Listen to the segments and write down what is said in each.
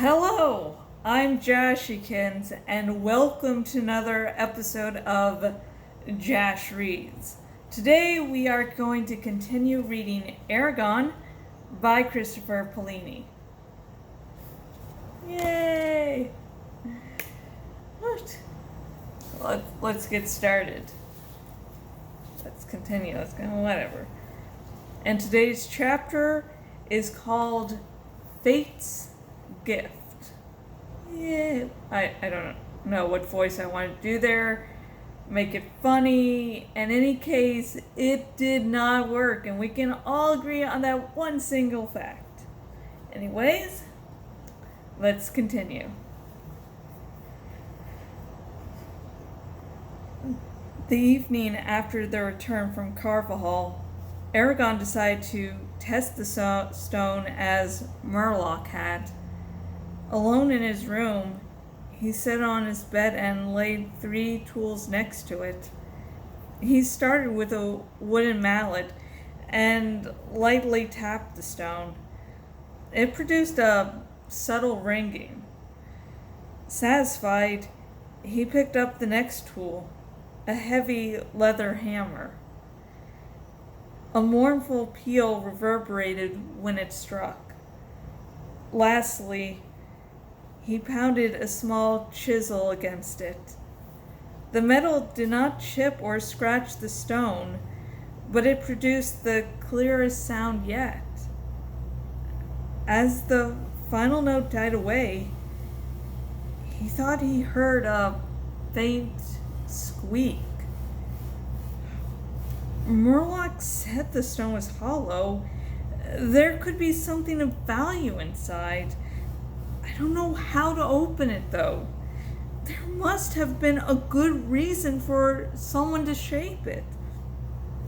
Hello, I'm Jashikins, and welcome to another episode of Jash Reads. Today we are going to continue reading Eragon by Christopher Paolini. Yay! Let's get started. Let's continue. Let's go, whatever. And today's chapter is called Fate's Gift. Yeah, I don't know what voice I want to do there. Make it funny. In any case, it did not work, and we can all agree on that one single fact. Anyways, let's continue. The evening after their return from Carvajal, Eragon decided to test the stone as Murloc had. Alone in his room, he sat on his bed and laid 3 tools next to it. He started with a wooden mallet and lightly tapped the stone. It produced a subtle ringing. Satisfied, he picked up the next tool, a heavy leather hammer. A mournful peal reverberated when it struck. Lastly, he pounded a small chisel against it. The metal did not chip or scratch the stone, but it produced the clearest sound yet. As the final note died away, he thought he heard a faint squeak. Murloc said the stone was hollow. There could be something of value inside. I don't know how to open it, though. There must have been a good reason for someone to shape it.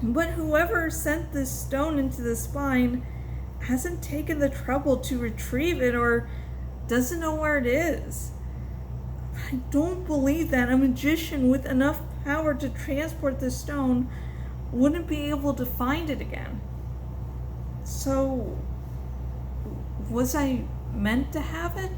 But whoever sent this stone into the spine hasn't taken the trouble to retrieve it or doesn't know where it is. I don't believe that a magician with enough power to transport the stone wouldn't be able to find it again. So, was I meant to have it?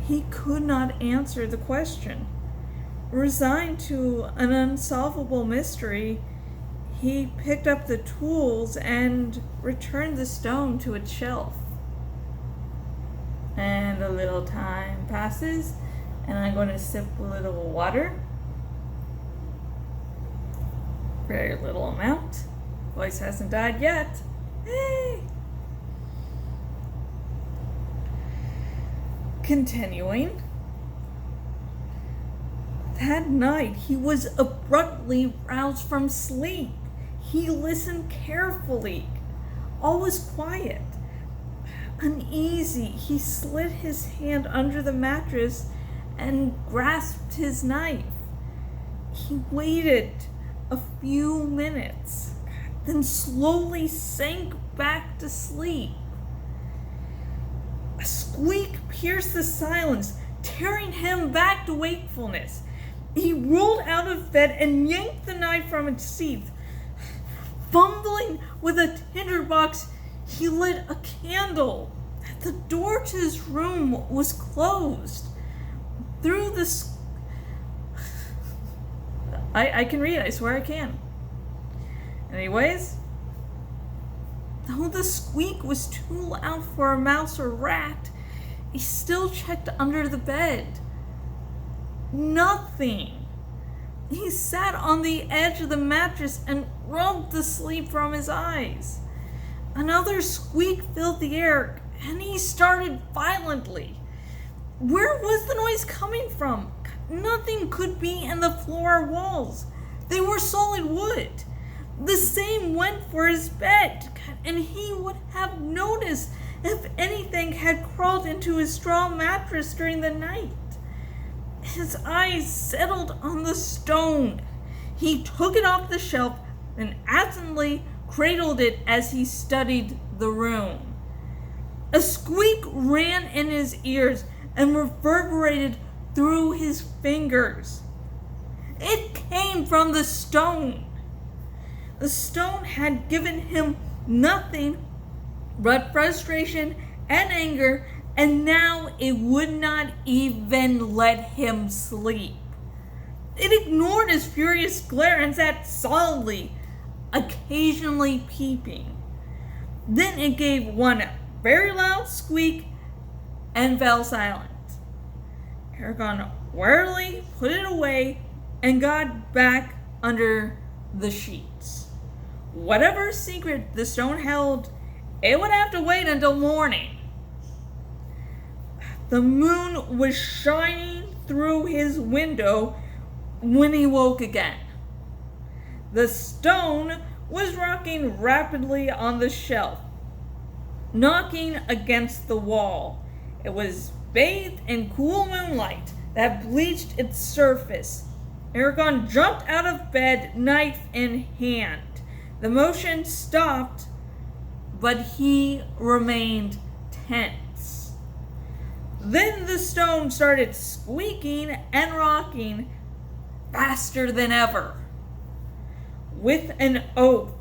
He could not answer the question. Resigned to an unsolvable mystery, he picked up the tools and returned the stone to its shelf. And a little time passes, and I'm going to sip a little water. Very little amount. Voice hasn't died yet. Hey! Continuing. That night, he was abruptly roused from sleep. He listened carefully. All was quiet. Uneasy, he slid his hand under the mattress and grasped his knife. He waited a few minutes, then slowly sank back to sleep. A squeak pierced the silence, tearing him back to wakefulness. He rolled out of bed and yanked the knife from its sheath. Fumbling with a tinderbox, he lit a candle. The door to his room was closed. Through the I can read, I swear I can. Anyways, though the squeak was too loud for a mouse or rat, he still checked under the bed. Nothing. He sat on the edge of the mattress and rubbed the sleep from his eyes. Another squeak filled the air, and he started violently. Where was the noise coming from? Nothing could be in the floor or walls. They were solid wood. The same went for his bed, and he would have noticed if anything had crawled into his straw mattress during the night. His eyes settled on the stone. He took it off the shelf and absently cradled it as he studied the room. A squeak ran in his ears and reverberated through his fingers. It came from the stone. The stone had given him nothing but frustration and anger, and now it would not even let him sleep. It ignored his furious glare and sat solidly, occasionally peeping. Then it gave one very loud squeak and fell silent. Eragon warily put it away and got back under the sheets. Whatever secret the stone held, it would have to wait until morning. The moon was shining through his window when he woke again. The stone was rocking rapidly on the shelf, knocking against the wall. It was bathed in cool moonlight that bleached its surface. Eragon jumped out of bed, knife in hand. The motion stopped, but he remained tense. Then the stone started squeaking and rocking faster than ever. With an oath,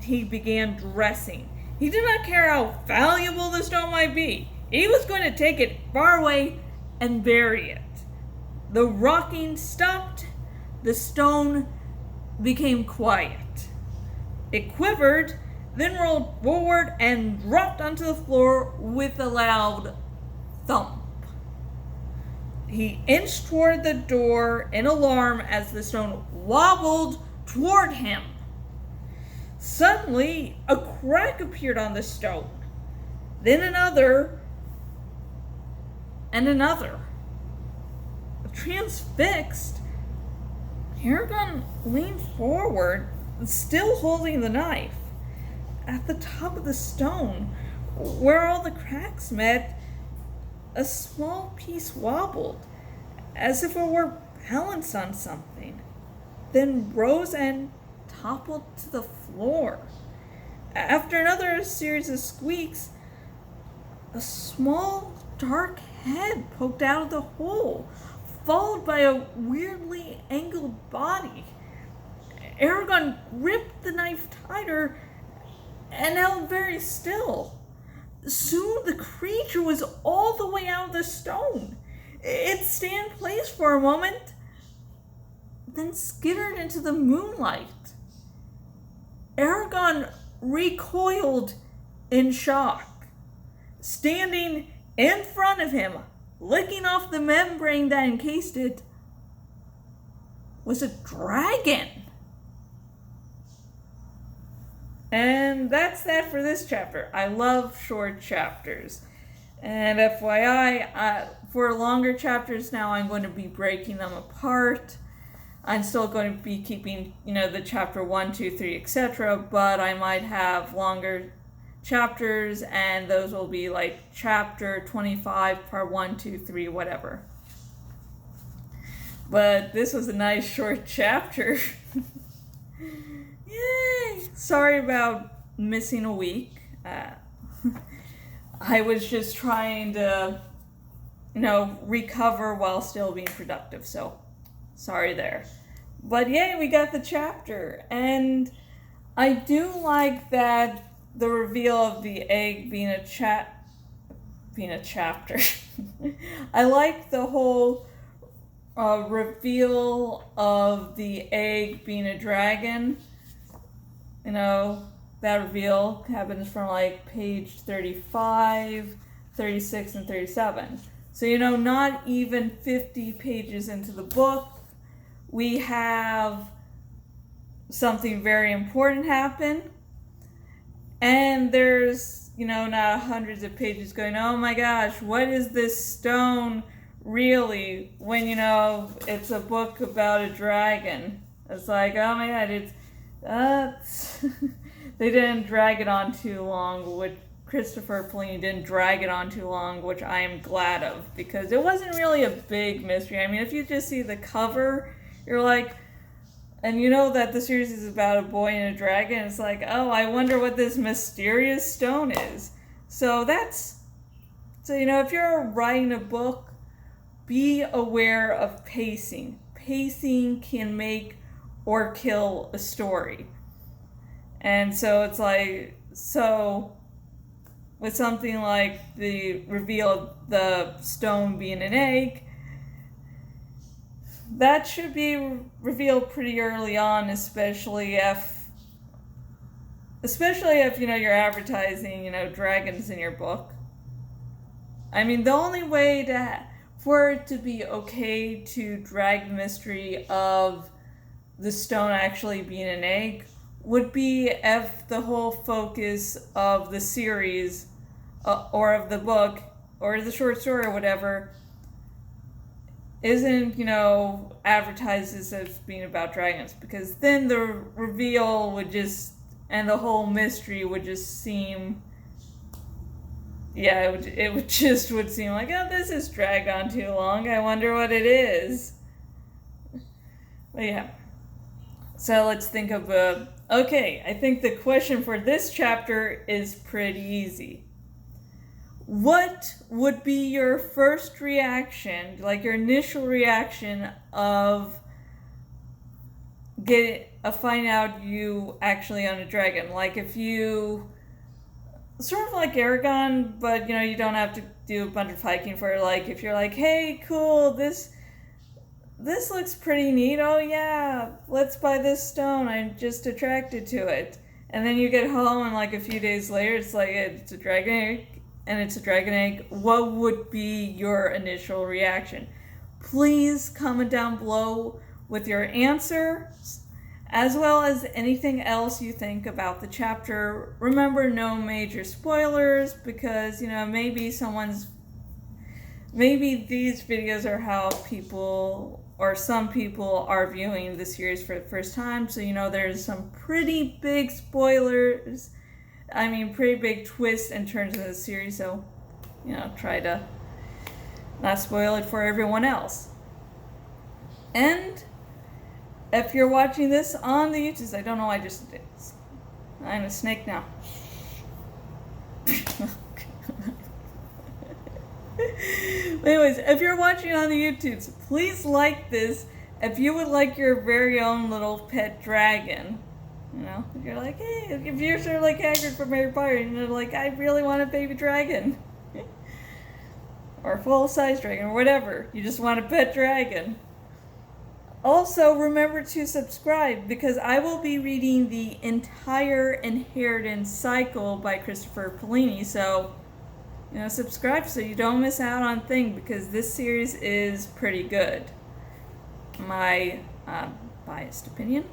he began dressing. He did not care how valuable the stone might be. He was going to take it far away and bury it. The rocking stopped. The stone became quiet. It quivered, then rolled forward and dropped onto the floor with a loud thump. He inched toward the door in alarm as the stone wobbled toward him. Suddenly, a crack appeared on the stone. Then another, and another. Transfixed, Eragon leaned forward, still holding the knife. At the top of the stone, where all the cracks met, a small piece wobbled, as if it were balanced on something, then rose and toppled to the floor. After another series of squeaks, a small, dark head poked out of the hole, followed by a weirdly angled body. Eragon gripped the knife tighter and held very still. Soon the creature was all the way out of the stone. It stayed in place for a moment, then skittered into the moonlight. Eragon recoiled in shock. Standing in front of him, licking off the membrane that encased it, was a dragon. And that's that for this chapter. I love short chapters. And FYI, for longer chapters now, I'm going to be breaking them apart. I'm still going to be keeping, the chapter 1, 2, 3, etc. But I might have longer chapters, and those will be like chapter 25, part 1, 2, 3, whatever. But this was a nice short chapter. Yay! Sorry about missing a week. I was just trying to, recover while still being productive, so sorry there. But yay, we got the chapter. And I do like that the reveal of the egg being a chapter. I like the whole reveal of the egg being a dragon. That reveal happens from page 35, 36, and 37. So, not even 50 pages into the book, we have something very important happen. And there's, not hundreds of pages going, oh my gosh, what is this stone really? When, it's a book about a dragon. It's like, oh my god, they didn't drag it on too long, which Christopher Polini didn't drag it on too long, which I am glad of, because it wasn't really a big mystery. I mean, if you just see the cover, you're like, and that the series is about a boy and a dragon, it's like, oh, I wonder what this mysterious stone is. So if you're writing a book, be aware of pacing. Pacing can make or kill a story. And so it's with something like the reveal of the stone being an egg, that should be revealed pretty early on, especially if you're advertising, dragons in your book. I mean, the only way for it to be okay to drag the mystery of the stone actually being an egg would be if the whole focus of the series or of the book or the short story or whatever isn't, advertised as being about dragons, because then the reveal would just, and the whole mystery would just seem, it would seem like, oh, this has dragged on too long. I wonder what it is. But yeah. So let's think of okay, I think the question for this chapter is pretty easy. What would be your first reaction, like your initial reaction of finding out you actually own a dragon? Like if you, sort of like Eragon, but you don't have to do a bunch of hiking for it. Like if you're like, hey, cool, this looks pretty neat. Oh yeah, let's buy this stone. I'm just attracted to it. And then you get home and like a few days later, it's like it's a dragon egg. And it's a dragon egg. What would be your initial reaction? Please comment down below with your answers, as well as anything else you think about the chapter. Remember, no major spoilers, because maybe these videos are how some people are viewing the series for the first time. So there's some pretty big spoilers. I mean, pretty big twists and turns in the series, so, try to not spoil it for everyone else. And if you're watching this on the YouTube, I don't know why I just did this. I'm a snake now. Anyways, if you're watching on the YouTubes, please like this if you would like your very own little pet dragon. If you're like, hey, if you're sort of like Hagrid from Harry Potter, and you're like, I really want a baby dragon. Or a full-size dragon, or whatever. You just want a pet dragon. Also, remember to subscribe, because I will be reading the entire Inheritance cycle by Christopher Paolini. So, subscribe so you don't miss out on things, because this series is pretty good. My biased opinion.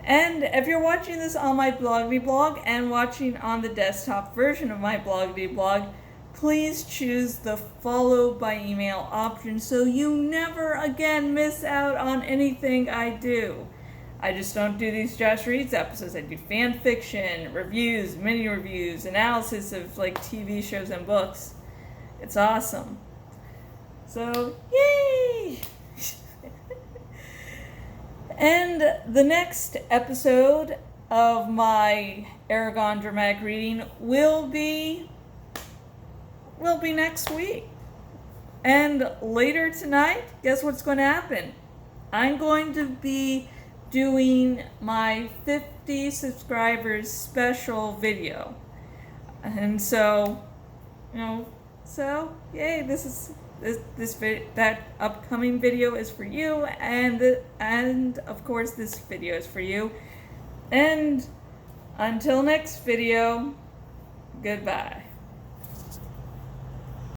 And if you're watching this on my Bloggy blog and watching on the desktop version of my Bloggy blog, please choose the follow by email option so you never again miss out on anything I do. I just don't do these Josh Reads episodes. I do fan fiction, reviews, mini reviews, analysis of like TV shows and books. It's awesome. So, yay! And the next episode of my Eragon dramatic reading will be next week. And later tonight, guess what's going to happen? I'm going to be doing my 50 subscribers special video. And so, yay, that upcoming video is for you, and of course this video is for you. And until next video, goodbye.